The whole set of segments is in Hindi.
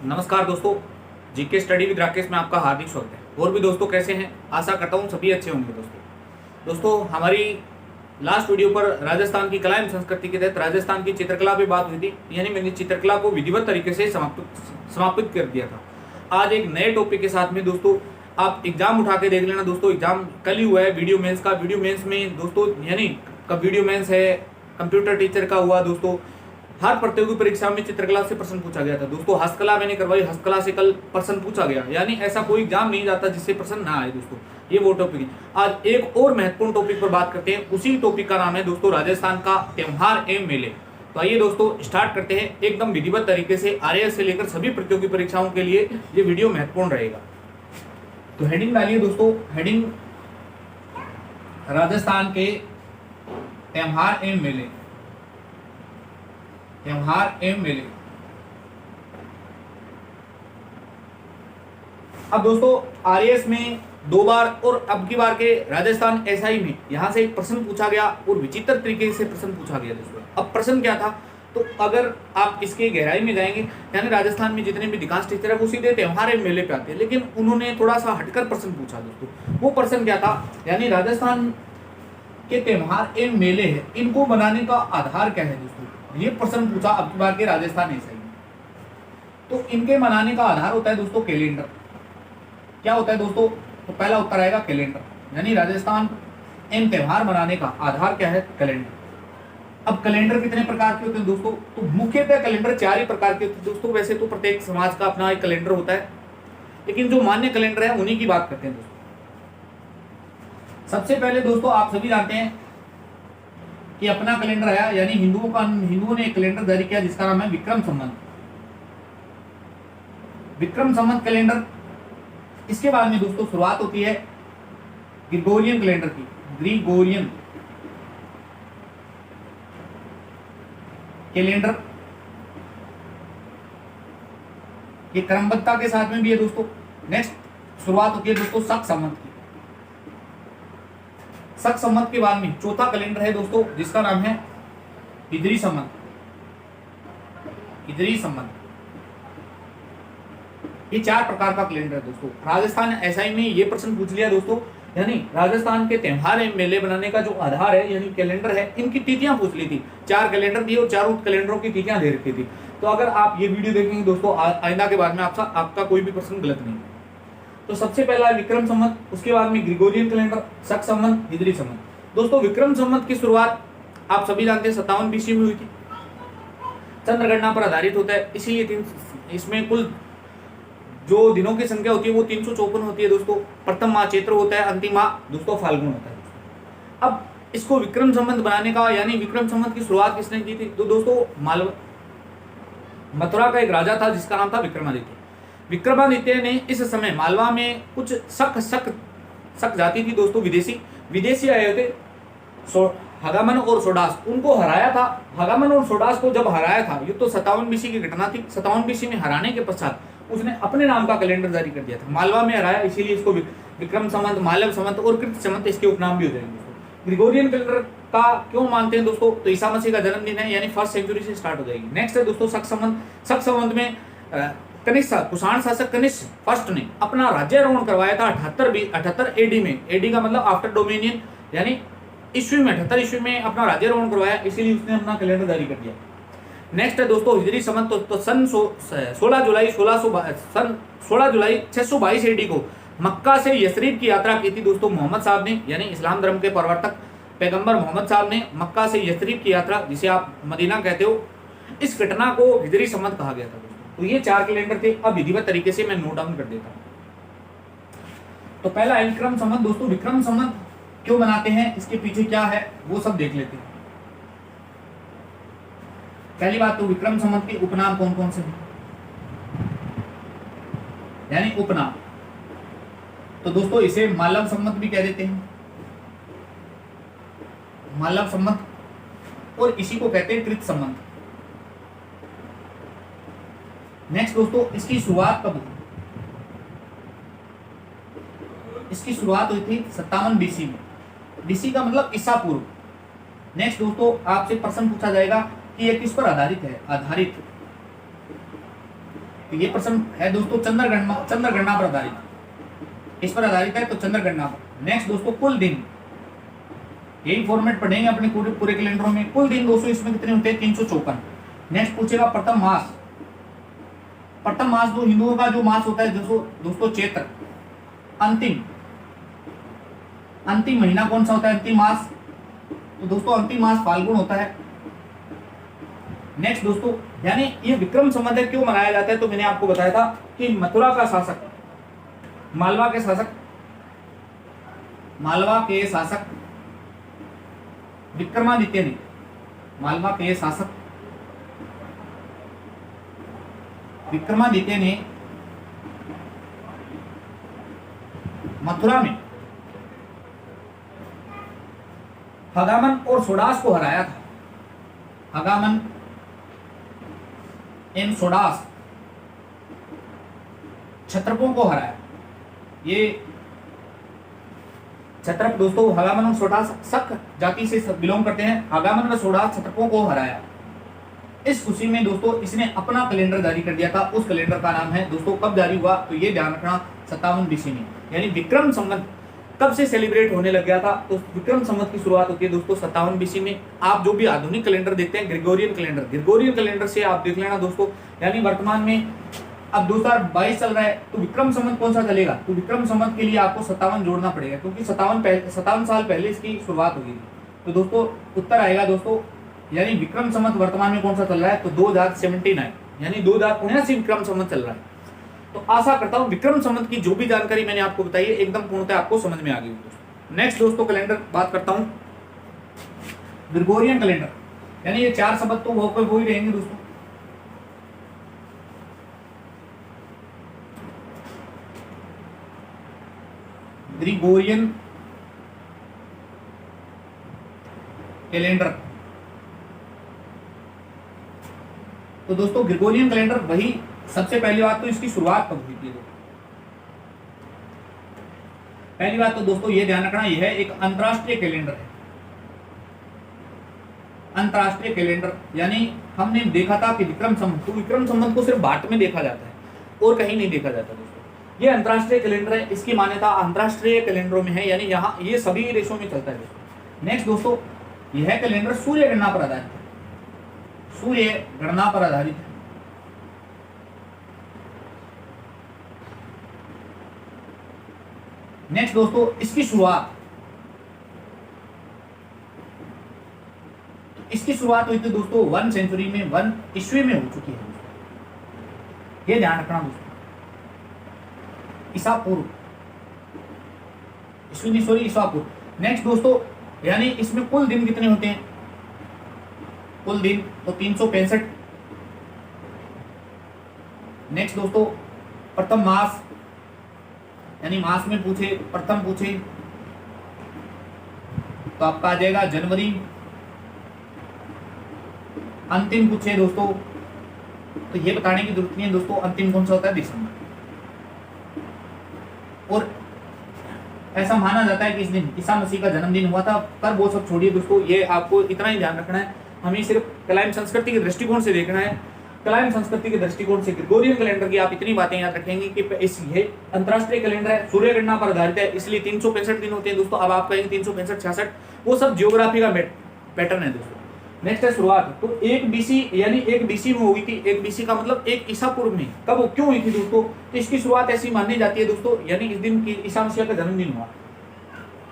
नमस्कार दोस्तों, जीके स्टडी विद राकेश में आपका हार्दिक स्वागत है। और भी दोस्तों कैसे हैं? आशा करता हूँ सभी अच्छे होंगे। दोस्तों हमारी लास्ट वीडियो पर राजस्थान की कला एवं संस्कृति के तहत राजस्थान की चित्रकला पे बात हुई थी, यानी मैंने चित्रकला को विधिवत तरीके से समापित कर दिया था। आज एक नए टॉपिक के साथ में दोस्तों आप एग्जाम उठा के देख लेना। दोस्तों एग्जाम कल ही हुआ है वीडियो मेंस का। वीडियो मेंस में दोस्तों यानी कब वीडियो मेंस है, कंप्यूटर टीचर का हुआ दोस्तों। हर प्रतियोगी परीक्षा में चित्रकला से प्रश्न पूछा गया था दोस्तों। हस्तकला मैंने करवाई, हस्तकला से कल प्रश्न पूछा गया, यानी ऐसा कोई एग्जाम नहीं जाता जिससे प्रश्न ना आए दोस्तों। ये वो टॉपिक है। आज एक और महत्वपूर्ण टॉपिक पर बात करते हैं। उसी टॉपिक का नाम है दोस्तों राजस्थान का त्योहार एवं मेले। तो आइए दोस्तों स्टार्ट करते हैं एकदम विधिवत तरीके से। आरएएस से लेकर सभी प्रतियोगी परीक्षाओं के लिए ये वीडियो महत्वपूर्ण रहेगा। तो हेडिंग डालिए दोस्तों, हेडिंग राजस्थान के त्योहार एवं मेले। त्योहार एवं मेले। अब दोस्तों आरएएस में 2 बार और अब की बार के राजस्थान एसआई में यहां से एक प्रश्न पूछा गया और विचित्र तरीके से प्रश्न पूछा गया दोस्तों। अब प्रश्न क्या था, तो अगर आप इसके गहराई में जाएंगे, यानी राजस्थान में जितने भी अधिकांश टीचर है वो सीधे त्योहार एवं मेले पे आते हैं, लेकिन उन्होंने थोड़ा सा हटकर प्रश्न पूछा दोस्तों। वो प्रश्न क्या था, यानी राजस्थान के त्योहार एवं मेले है, इनको बनाने का आधार क्या है दोस्तों। ये प्रश्न पूछा अब की बार के राजस्थान एसआई में। तो इनके मनाने का आधार होता है दोस्तों कैलेंडर। क्या होता है दोस्तों, तो पहला उत्तर आएगा कैलेंडर, यानी राजस्थान एवं त्योहार मनाने का आधार क्या है, कैलेंडर। अब कैलेंडर कितने प्रकार के होते हैं दोस्तों, तो मुख्यतः कैलेंडर 4 ही प्रकार के होते हैं दोस्तों। वैसे तो प्रत्येक समाज का अपना एक कैलेंडर होता है, लेकिन जो मान्य कैलेंडर है उन्हीं की बात करते हैं दोस्तों। सबसे पहले दोस्तों आप सभी जानते हैं कि अपना कैलेंडर आया, यानी हिंदुओं ने एक कैलेंडर जारी किया जिसका नाम है विक्रम संवत। विक्रम संवत कैलेंडर। इसके बाद में दोस्तों शुरुआत होती है ग्रिगोरियन कैलेंडर की। ग्रिगोरियन कैलेंडर ये क्रमबद्धता के साथ में भी है दोस्तों। नेक्स्ट शुरुआत होती है दोस्तों शक संवत की। शक संवत के बाद में चौथा कैलेंडर है दोस्तों जिसका नाम है हिजरी संवत। हिजरी संवत। ये 4 प्रकार का कैलेंडर है दोस्तों। राजस्थान एसआई में ये प्रश्न पूछ लिया दोस्तों, यानी राजस्थान के त्योहार एवं मेले बनाने का जो आधार है यानी कैलेंडर है, इनकी तिथियां पूछ ली थी। 4 कैलेंडर दिए और चारों कैलेंडरों की तिथियां दे रखी थी। तो अगर आप ये वीडियो देखेंगे दोस्तों आइंदा के बाद में आपका कोई भी प्रश्न गलत नहीं है। तो सबसे पहला विक्रम संवत, उसके बाद में ग्रिगोरियन कैलेंडर, शक संवत, हिजरी संवत। दोस्तों विक्रम संवत की शुरुआत आप सभी जानते हैं 57 बीसी में हुई थी। चंद्रगणना पर आधारित होता है, इसीलिए इसमें कुल जो दिनों की संख्या होती है वो 354 होती है दोस्तों। प्रथम माह चैत्र होता है, अंतिम माह दोस्तों फाल्गुन होता है। अब इसको विक्रम संवत बनाने का, यानी विक्रम संवत की शुरुआत किसने की थी, तो दोस्तों मथुरा का एक राजा था जिसका नाम था विक्रमादित्य। विक्रमादित्य ने इस समय मालवा में कुछ शक जाति थी दोस्तों, विदेशी आए थे हगामन और सोडास, उनको हराया था। हगामन और सोडास को जब हराया था, ये तो 57 बीसी की घटना थी। 57 बीसी में हराने के पश्चात उसने अपने नाम का कैलेंडर जारी कर दिया था। मालवा में हराया, इसीलिए इसको विक्रम संवत, मालव संवत और कृत संवत इसके उपनाम भी हो जाएंगे दोस्तों। ग्रिगोरियन कैलेंडर का क्यों मानते हैं दोस्तों, तो ईसा मसीह का जन्मदिन है, यानी 1st सेंचुरी से स्टार्ट हो जाएगी। नेक्स्ट है दोस्तों शक संवत। शक संवत में कनिष्क कुषाण शासक कनिष्क फर्स्ट ने अपना राज्यारोहण करवाया था 78 एडी में। एडी का मतलब आफ्टर डोमिनियन, यानी ईस्वी में 78 ईस्वी में अपना राज्यारोहण करवाया, इसीलिए उसने अपना कैलेंडर जारी कर दिया। नेक्स्ट है दोस्तों हिजरी संवत। तो सन 16 जुलाई 622 एडी को मक्का से यसरीब की यात्रा की थी दोस्तों मोहम्मद साहब ने, यानी इस्लाम धर्म के प्रवर्तक पैगंबर मोहम्मद साहब ने मक्का से यसरीब की यात्रा, जिसे आप मदीना कहते हो, इस घटना को हिजरी संवत कहा गया था दोस्तों। तो ये 4 कैलेंडर थे। अब विधिवत तरीके से मैं नोट डाउन कर देता हूं। तो पहला है विक्रम संवत दोस्तों। विक्रम संवत क्यों बनाते हैं, इसके पीछे क्या है वो सब देख लेते हैं। पहली बात तो विक्रम संवत के उपनाम कौन कौन से हैं, यानी उपनाम। तो दोस्तों इसे मालव संवत भी कह देते हैं, मालव संवत, और इसी को कहते हैं कृत संवत। नेक्स्ट दोस्तों इसकी शुरुआत कब हुई, इसकी शुरुआत हुई थी 57 बीसी में। बीसी का मतलब ईसा पूर्व। नेक्स्ट दोस्तों आपसे प्रश्न पूछा जाएगा कि ये किस पर आधारित है। आधारित तो ये प्रश्न है दोस्तों चंद्रगणना पर आधारित, इस पर आधारित है, तो चंद्रगणना पर। नेक्स्ट दोस्तों कुल दिन, यही फॉर्मेट पढ़ेंगे अपने पूरे कैलेंडरों में। कुल दिन दोस्तों इसमें कितने होते हैं? 354। नेक्स्ट पूछेगा प्रथम मास। प्रथम मास जो हिंदुओं का जो मास होता है दोस्तों चैत्र। अंतिम महीना कौन सा होता है? अंतिम मास, तो दोस्तों अंतिम मास फाल्गुन होता है। नेक्स्ट दोस्तों, यानी ये विक्रम संवत क्यों मनाया जाता है? तो मैंने आपको बताया था कि मथुरा का शासक, मालवा के शासक विक्रमादित्य ने, मालवा के शासक विक्रमादित्य ने मथुरा में हगामन और सोडास को हराया था। हगामन एंड सोडास क्षत्रपों को हराया। ये क्षत्रप दोस्तों हगामन और सोडास शक जाति से बिलोंग करते हैं। हगामन और सोडास क्षत्रपों को हराया। इस खुशी में दोस्तों इसने अपना कैलेंडर जारी कर दिया था। उस कैलेंडर का नाम है दोस्तों, कब जारी हुआ? तो ये ध्यान रखना 57 BC में। यानी विक्रम संवत कब से सेलिब्रेट होने लग गया था? तो विक्रम संवत की शुरुआत होती है दोस्तों 57 BC में। आप जो भी आधुनिक कैलेंडर देखते हैं, ग्रेगोरियन कैलेंडर से आप देख लेना दोस्तों। यानी वर्तमान में अब 2022 चल रहा है, तो विक्रम संवत कौन सा चलेगा? तो विक्रम संवत के लिए आपको 57 जोड़ना पड़ेगा, क्योंकि 57 साल पहले इसकी शुरुआत होगी थी। तो दोस्तों उत्तर आएगा दोस्तों, यानी विक्रम संवत वर्तमान में कौन सा चल रहा है? तो 2079, यानी 2079 विक्रम संवत चल रहा है। तो आशा करता हूं विक्रम संवत की जो भी जानकारी मैंने आपको बताई है एकदम पूर्णतः आपको समझ में आ गई दोस्तों। नेक्स्ट दोस्तों कैलेंडर बात करता हूं, ग्रेगोरियन कैलेंडर। यानी ये 4 शब्द तो वो ही रहेंगे दोस्तों। ग्रेगोरियन कैलेंडर, तो दोस्तों ग्रेगोरियन कैलेंडर वही, सबसे पहली बात तो इसकी शुरुआत कब हुई थी? पहली बात तो दोस्तों ये ध्यान रखना, यह एक अंतरराष्ट्रीय कैलेंडर है। अंतरराष्ट्रीय कैलेंडर यानी हमने देखा था कि विक्रम संवत को सिर्फ भारत में देखा जाता है और कहीं नहीं देखा जाता दोस्तों। ये अंतरराष्ट्रीय कैलेंडर है, इसकी मान्यता अंतरराष्ट्रीय कैलेंडरों में है, यानी यहाँ ये सभी देशों में चलता है दोस्तों। नेक्स्ट दोस्तों, यह कैलेंडर सूर्य गणना पर आधारित है। सूर्य गणना पर आधारित है। नेक्स्ट दोस्तों, इसकी शुरुआत हुई थी दोस्तों 1 सेंचुरी में, 1 ईस्वी में हो चुकी है। ये ध्यान रखना दोस्तों, ईसा पूर्व, ईसा पूर्व। नेक्स्ट दोस्तों, यानी इसमें कुल दिन कितने होते हैं? कुल दिन तो 365। नेक्स्ट दोस्तों, प्रथम मास, यानी मास में प्रथम पूछे तो आपका आ जाएगा जनवरी। अंतिम पूछे दोस्तों तो ये बताने की जरूरत नहीं है दोस्तों, अंतिम कौन सा होता है? दिसंबर। और ऐसा माना जाता है कि इस दिन ईसा मसीह का जन्मदिन हुआ था। पर वो सब छोड़िए दोस्तों, ये आपको इतना ही ध्यान रखना है, हमें सिर्फ कलायम संस्कृति के दृष्टिकोण से देखना है। कलायम संस्कृति के दृष्टिकोण से ग्रेगोरियन कैलेंडर की आप इतनी बातें याद रखेंगे कि ये अंतरराष्ट्रीय कैलेंडर है, सूर्य गणना पर आधारित है, इसलिए 365 दिन होते हैं दोस्तों। अब आप कहेंगे 365, 66, वो सब जियोग्राफी का पैटर्न है दोस्तों। नेक्स्ट है शुरुआत, तो 1 BC, यानी 1 BC में हुई थी। 1 BC का मतलब 1 ईसा पूर्व में। कब, क्यों हुई थी दोस्तों? तो इसकी शुरुआत ऐसी मानी जाती है दोस्तों, यानी इस दिन की ईसा मसीह का जन्मदिन हुआ।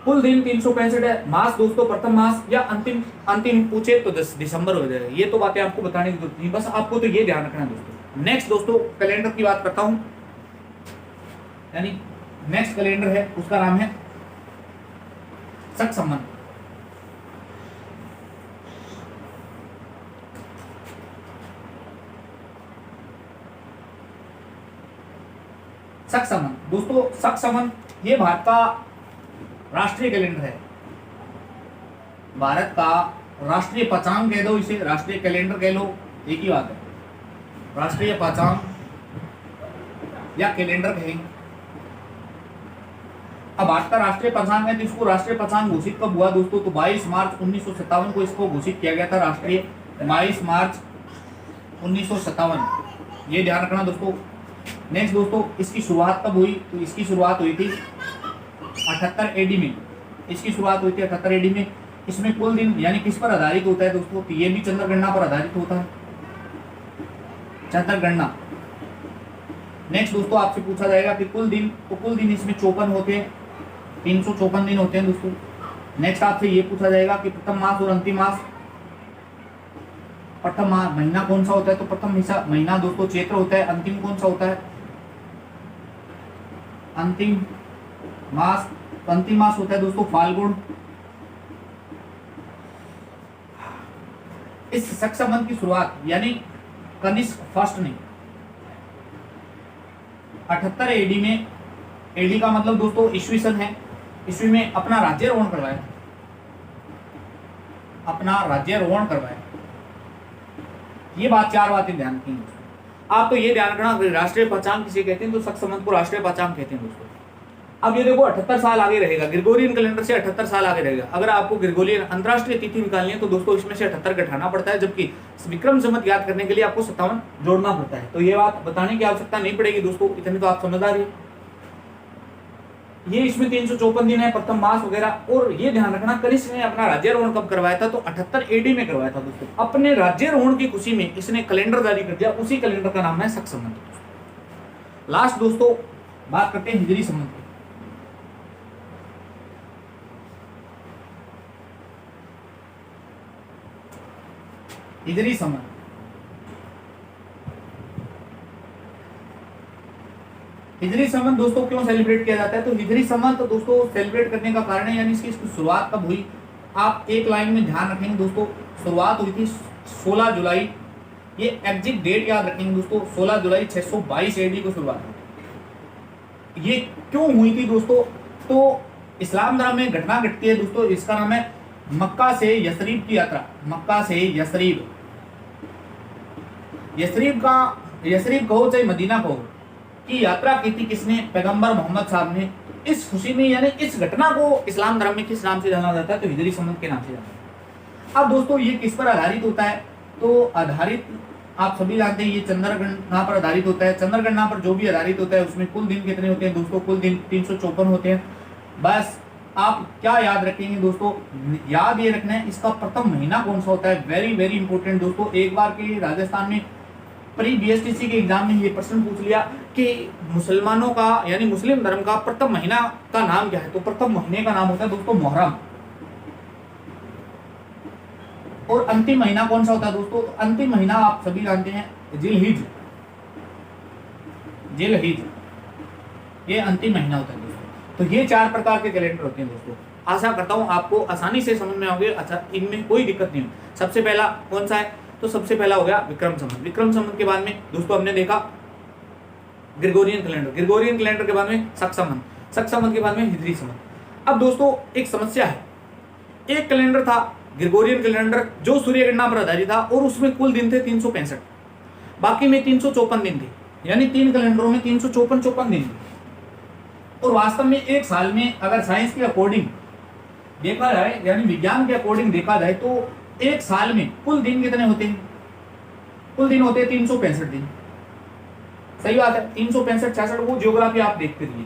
कुल दिन 365 है। मास दोस्तों प्रथम मास या अंतिम पूछे तो 10 दिसंबर हो जाएगा। ये तो बातें आपको बताने की जरूरत नहीं, बस आपको तो ये ध्यान रखना है दोस्तों। नेक्स्ट दोस्तों कैलेंडर की बात करता हूं, यानी नेक्स्ट कैलेंडर है उसका नाम है शक संबंध। शक संबंध दोस्तों, शक संबंध ये भारत का राष्ट्रीय कैलेंडर है। भारत का राष्ट्रीय पहचान कह दो इसे, राष्ट्रीय कैलेंडर कह लो, एक ही बात है। राष्ट्रीय पहचान या कैलेंडर कहेंगे। अब भारत का राष्ट्रीय पहचान है तो इसको राष्ट्रीय पहचान घोषित कब हुआ दोस्तों? तो 22 मार्च 1957 को इसको घोषित किया गया था राष्ट्रीय। 22 मार्च 1957 ये ध्यान रखना दोस्तों। नेक्स्ट दोस्तों, इसकी शुरुआत कब हुई? तो इसकी शुरुआत हुई थी 78 एडी में। इसकी शुरुआत हुई थी 78 एडी में। इसमें कुल दिन यानी किस पर आधारित होता है दोस्तों? तो ये भी चंद्र गणना पर आधारित होता है, चंद्र गणना। नेक्स्ट दोस्तों, आपसे पूछा जाएगा कि कुल दिन, तो कुल दिन इसमें 54 होते हैं, 354 दिन होते हैं दोस्तों। नेक्स्ट आपसे ये पूछा जाएगा कि प्रथम मास और अंतिम मास, प्रथम महीना कौन सा होता है? तो प्रथम महीना दोस्तों चैत्र होता है। अंतिम कौन सा होता है? अंतिम मास, तो अंतिम मास होता है दोस्तों फाल्गुन। इस शक संबंध की शुरुआत यानी कनिष्क फर्स्ट ने 78 एडी में, एडी का मतलब दोस्तों ईस्वी सन है, ईस्वी में अपना राज्यारोहण करवाया, अपना राज्यारोहण करवाया। ये बात, 4 बातें ध्यान रखेंगे दोस्तों। आप तो ये ध्यान रखना, राष्ट्रीय पहचान किसे कहते हैं? तो शक संबंध को राष्ट्रीय पहचान कहते हैं दोस्तों। अब ये देखो 78 साल आगे रहेगा, ग्रेगोरियन कैलेंडर से 78 साल आगे रहेगा। अगर आपको ग्रेगोरियन अंतरराष्ट्रीय तिथि निकालनी है तो दोस्तों इसमें से 78 घटाना पड़ता है, जबकि विक्रम संवत याद करने के लिए आपको 57 जोड़ना पड़ता है। तो ये बात बताने की आवश्यकता नहीं पड़ेगी दोस्तों, इतनी तो आप समझदार है। ये इसमें 354 दिन है, प्रथम मास वगैरह। और ये ध्यान रखना, कनिष्क ने अपना राज्यारोहण कब करवाया था? तो 78 एडी में करवाया था दोस्तों। अपने राज्यारोहण की खुशी में इसने कैलेंडर जारी कर दिया, उसी कैलेंडर का नाम है शक संवत। लास्ट दोस्तों बात करते हैं हिजरी संवत की। हिजरी संवत, हिजरी संवत दोस्तों क्यों सेलिब्रेट किया जाता है? तो हिजरी संवत दोस्तों सेलिब्रेट करने का कारण है, यानी इसकी शुरुआत कब हुई? आप एक लाइन में ध्यान रखेंगे दोस्तों, शुरुआत हुई थी 16 जुलाई। ये एग्जैक्ट डेट याद रखेंगे दोस्तों, 16 जुलाई 622 एडी को शुरुआत हुई। ये क्यों हुई थी दोस्तों? तो इस्लाम धर्म में घटना घटती है दोस्तों, इसका नाम है मक्का से यसरीब की यात्रा। मक्का से यसरीब, यसरीब कहो चाहे मदीना कहो, की यात्रा की थी किसने? पैगंबर मोहम्मद साहब ने। इस खुशी में यानी इस घटना को इस्लाम धर्म में किस नाम से जाना जाता है? तो हिजरी संवत के नाम से जाना जाता है। अब दोस्तों ये किस पर आधारित होता है? तो आधारित आप सभी जानते हैं, ये चंद्र गणना पर आधारित होता है। चंद्र गणना पर जो भी आधारित होता है उसमें कुल दिन कितने होते हैं दोस्तों? कुल दिन 354 होते हैं। बस आप क्या याद रखेंगे दोस्तों? याद ये रखना है इसका प्रथम महीना कौन सा होता है। वेरी वेरी इंपॉर्टेंट दोस्तों। एक बार के राजस्थान में प्री बीएसटीसी के एग्जाम में ये प्रश्न पूछ लिया कि मुसलमानों का यानी मुस्लिम धर्म का प्रथम महीना का नाम क्या है? तो प्रथम महीने का नाम होता है दोस्तों मुहर्रम। और अंतिम महीना कौन सा होता है दोस्तों? तो अंतिम महीना आप सभी जानते हैं जिलहिज, जिलहिज ये अंतिम महीना होता है दोस्तों। तो ये 4 प्रकार के कैलेंडर होते हैं दोस्तों। आशा करता हूं आपको आसानी से समझ में आओगे। अच्छा, इनमें कोई दिक्कत नहीं हो। सबसे पहला कौन सा है? तो सबसे पहला हो गया विक्रम संवत। विक्रम संवत के बाद में दोस्तों हमने देखा ग्रेगोरियन कैलेंडर, ग्रेगोरियन कैलेंडर के बाद में शक संवत, शक संवत के बाद में हिजरी संवत। अब दोस्तों एक समस्या है, एक कैलेंडर था ग्रेगोरियन कैलेंडर जो सूर्य गणना पर आधारित था और उसमें कुल दिन थे 365, बाकी में 354 दिन थे, यानी 3 कैलेंडरों में 354 दिन थे। और वास्तव में एक साल में अगर साइंस के अकॉर्डिंग देखा जाए यानी विज्ञान के अकॉर्डिंग देखा जाए तो एक साल में कुल दिन कितने होते हैं? कुल दिन होते हैं 365 दिन। सही बात है, 365 66 वो ज्योग्राफी आप देखते रहिए।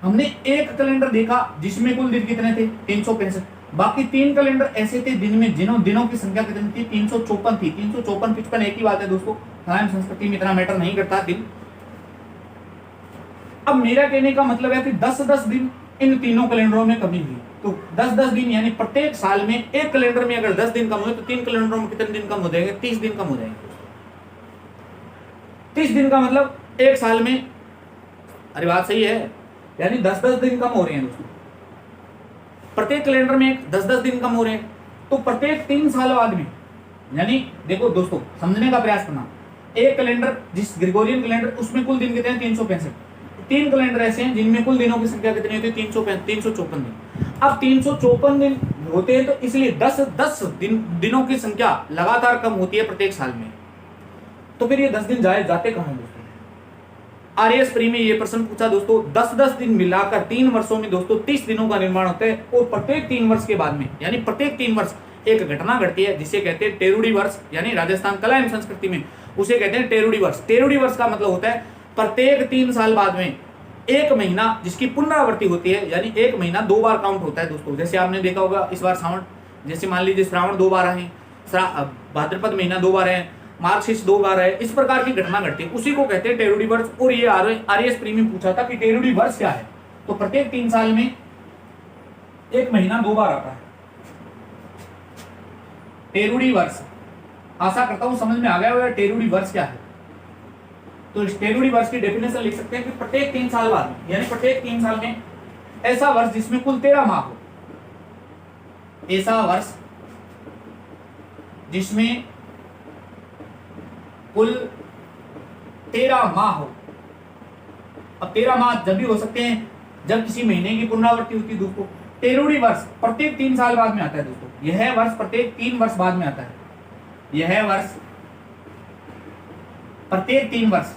हमने एक कैलेंडर देखा जिसमें कुल दिन कितने थे? 365। बाकी 3 कैलेंडर ऐसे थे दिन में दिनों की संख्या कितनी थी? 354 थी। 354 55 एक ही बात है दोस्तों, टाइम संस्कृति में इतना मैटर नहीं करता दिन। अब मेरा कहने का मतलब है कि 10-10 दिन इन तीनों कैलेंडरों में कमी हुई। तो 10-10 दिन यानी प्रत्येक साल में एक कैलेंडर में अगर 10 दिन कम हुए तो 3 कैलेंडरों में कितने दिन कम हो जाएंगे? 30 दिन कम हो जाएंगे। 30 दिन का मतलब एक साल में, अरे बात सही है, यानी 10-10 दिन कम हो रहे हैं दोस्तों। प्रत्येक कैलेंडर में 10-10 दिन कम हो रहे हैं। तो प्रत्येक 3 साल बाद में, यानी देखो दोस्तों समझने का प्रयास करना, एक कैलेंडर जिस ग्रेगोरियन कैलेंडर उसमें कुल दिन कितने हैं? 365। 3 कैलेंडर ऐसे हैं जिनमें कुल दिनों की संख्या कितनी होती है? 354 दिन। अब 354 दिन होते हैं तो इसलिए 10 दिनों की संख्या लगातार कम होती है प्रत्येक साल में। तो फिर ये 10 दिन जाते कहां हैं दोस्तों? आरएएस प्री में ये प्रश्न पूछा दोस्तों। 10-10 दिन मिलाकर 3 वर्षों में दोस्तों 30 दिनों का निर्माण होता है। और प्रत्येक 3 वर्ष के बाद में, यानी प्रत्येक 3 वर्ष एक घटना घटती है जिसे कहते हैं टेरुडी वर्ष, यानी राजस्थान कला एवं संस्कृति में उसे कहते हैं टेरुडी वर्ष। टेरुडी वर्ष का मतलब होता है प्रत्येक 3 साल बाद में एक महीना जिसकी पुनरावृत्ति होती है, यानी एक महीना 2 बार काउंट होता है दोस्तों। जैसे आपने देखा होगा इस बार श्रावण, जैसे मान लीजिए श्रावण 2 बार आए, भाद्रपद महीना 2 बार है, मार्गशीर्ष 2 बार है, इस प्रकार की घटना घटती है, उसी को कहते हैं टेरुडी वर्ष। और ये आरएएस प्री में पूछा था कि टेरुडी वर्ष क्या है, तो प्रत्येक 3 साल में एक महीना 2 बार आता है टेरुडी वर्ष। आशा करता हूं समझ में आ गया होगा टेरुडी वर्ष क्या है। तो इस टेरुडी वर्ष की डेफिनेशन लिख सकते हैं कि प्रत्येक 3 साल बाद में, यानी प्रत्येक 3 साल में ऐसा वर्ष जिसमें कुल 13 माह हो, ऐसा वर्ष जिसमें कुल 13 माह हो। अब 13 माह जब भी हो सकते हैं जब किसी महीने की पुनरावृत्ति होती है दोस्तों। टेरुडी वर्ष प्रत्येक 3 साल बाद में आता है दोस्तों। यह वर्ष प्रत्येक 3 वर्ष बाद में आता है। यह वर्ष प्रत्येक 3 वर्ष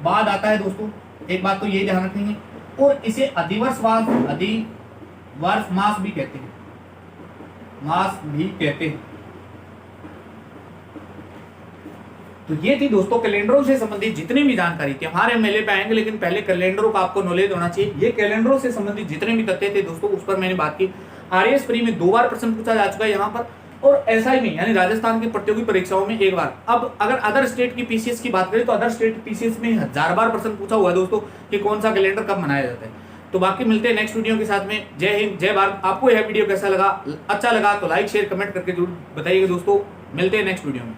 बाद आता है दोस्तों। एक बात तो ये ध्यान रखेंगे। और इसे अधिवर्ष मास भी कहते हैं, मास भी कहते हैं। तो ये थी दोस्तों कैलेंडरों से संबंधित जितनी भी जानकारी थी। हमारे मेले पे आएंगे, लेकिन पहले कैलेंडरों का आपको नॉलेज होना चाहिए। ये कैलेंडरों से संबंधित जितने भी तथ्य थे दोस्तों उस पर मैंने बात की। आरएएस प्री में 2 बार प्रश्न पूछा जा चुका है यहाँ पर, और ऐसा ही नहीं, यानी राजस्थान की प्रतियोगी परीक्षाओं में 1 बार। अब अगर अदर स्टेट की पीसीएस की बात करें तो अदर स्टेट पीसीएस में 1000 बार प्रश्न पूछा हुआ है दोस्तों कि कौन सा कैलेंडर कब मनाया जाता है। तो बाकी मिलते हैं नेक्स्ट वीडियो के साथ में। जय हिंद, जय भारत। आपको यह वीडियो कैसा लगा, अच्छा लगा तो लाइक शेयर कमेंट करके जरूर बताइएगा दोस्तों। मिलते हैं नेक्स्ट वीडियो में।